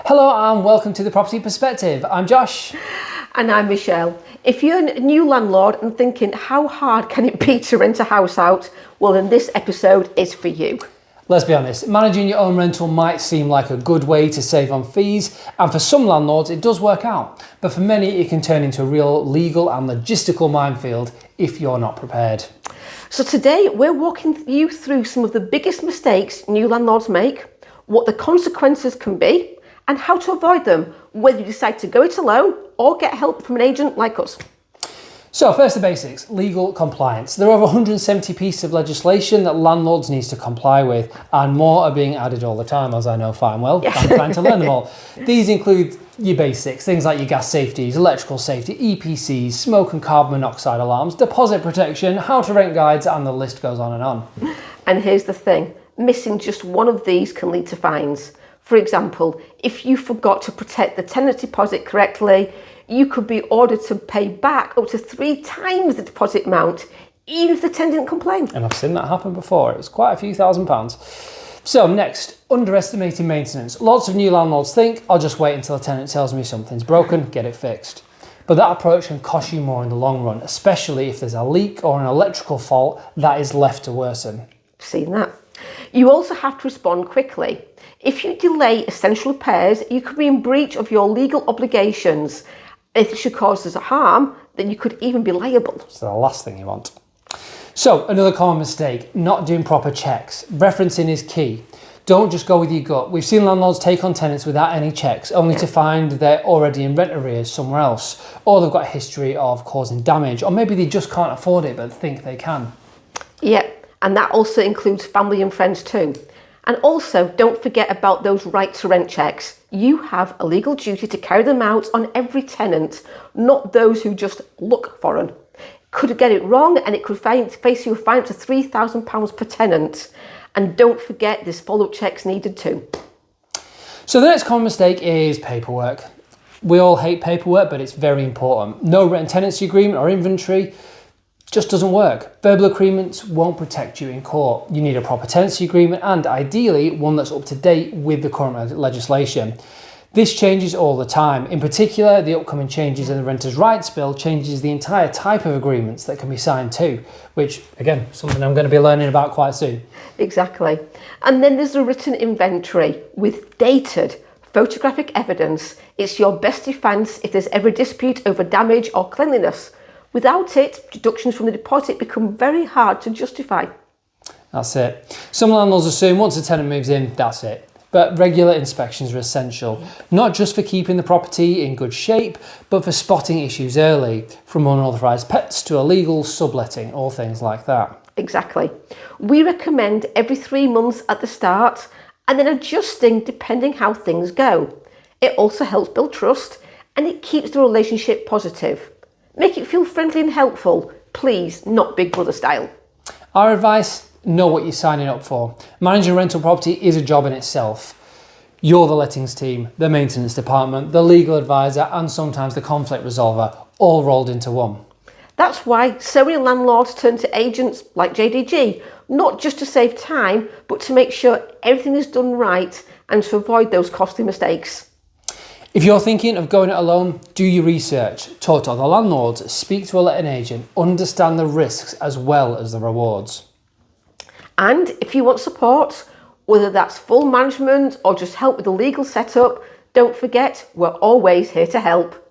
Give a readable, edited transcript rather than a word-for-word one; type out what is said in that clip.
Hello and welcome to The Property Perspective. I'm Josh. And I'm Michelle. If you're a new landlord and thinking, how hard can it be to rent a house out? Well, then this episode is for you. Let's be honest, managing your own rental might seem like a good way to save on fees, and for some landlords it does work out. But for many it can turn into a real legal and logistical minefield if you're not prepared. So today we're walking you through some of the biggest mistakes new landlords make, what the consequences can be, and how to avoid them, whether you decide to go it alone or get help from an agent like us. So first the basics, legal compliance. There are over 170 pieces of legislation that landlords need to comply with, and more are being added all the time, as I know fine well. Yes. I'm trying to learn them all. These include your basics, things like your gas safeties, electrical safety, EPCs, smoke and carbon monoxide alarms, deposit protection, how to rent guides, and the list goes on and on. And here's the thing, missing just one of these can lead to fines. For example, if you forgot to protect the tenant deposit correctly, you could be ordered to pay back up to 3 times the deposit amount, even if the tenant didn't complain. And I've seen that happen before. It was quite a few £1,000s. So next, underestimating maintenance. Lots of new landlords think, I'll just wait until a tenant tells me something's broken, get it fixed. But that approach can cost you more in the long run, especially if there's a leak or an electrical fault that is left to worsen. Seen that. You also have to respond quickly. If you delay essential repairs, you could be in breach of your legal obligations. If it should cause us a harm, then you could even be liable. It's the last thing you want. So another common mistake, not doing proper checks. Referencing is key. Don't just go with your gut. We've seen landlords take on tenants without any checks, only to find they're already in rent arrears somewhere else, or they've got a history of causing damage, or maybe they just can't afford it but think they can. Yeah, and that also includes family and friends too. And also, don't forget about those right to rent checks. You have a legal duty to carry them out on every tenant, not those who just look foreign. Could get it wrong and it could face you a fine up to £3,000 per tenant. And don't forget there's follow-up checks needed too. So the next common mistake is paperwork. We all hate paperwork, but it's very important. No written tenancy agreement or inventory just doesn't work. Verbal agreements won't protect you in court. You need a proper tenancy agreement and ideally one that's up to date with the current legislation. This changes all the time. In particular, the upcoming changes in the Renters' Rights Bill changes the entire type of agreements that can be signed too, which again, something I'm going to be learning about quite soon. Exactly. And then there's a written inventory with dated photographic evidence. It's your best defence if there's ever a dispute over damage or cleanliness. Without it, deductions from the deposit become very hard to justify. That's it. Some landlords assume once a tenant moves in, that's it. But regular inspections are essential, not just for keeping the property in good shape, but for spotting issues early, from unauthorised pets to illegal subletting or things like that. Exactly. We recommend every 3 months at the start and then adjusting depending how things go. It also helps build trust and it keeps the relationship positive. Make it feel friendly and helpful, please, not Big Brother style. Our advice, know what you're signing up for. Managing a rental property is a job in itself. You're the lettings team, the maintenance department, the legal advisor, and sometimes the conflict resolver, all rolled into one. That's why so many landlords turn to agents like JDG, not just to save time, but to make sure everything is done right and to avoid those costly mistakes. If you're thinking of going it alone, do your research, talk to other landlords, speak to a letting agent, understand the risks as well as the rewards. And if you want support, whether that's full management or just help with the legal setup, don't forget we're always here to help.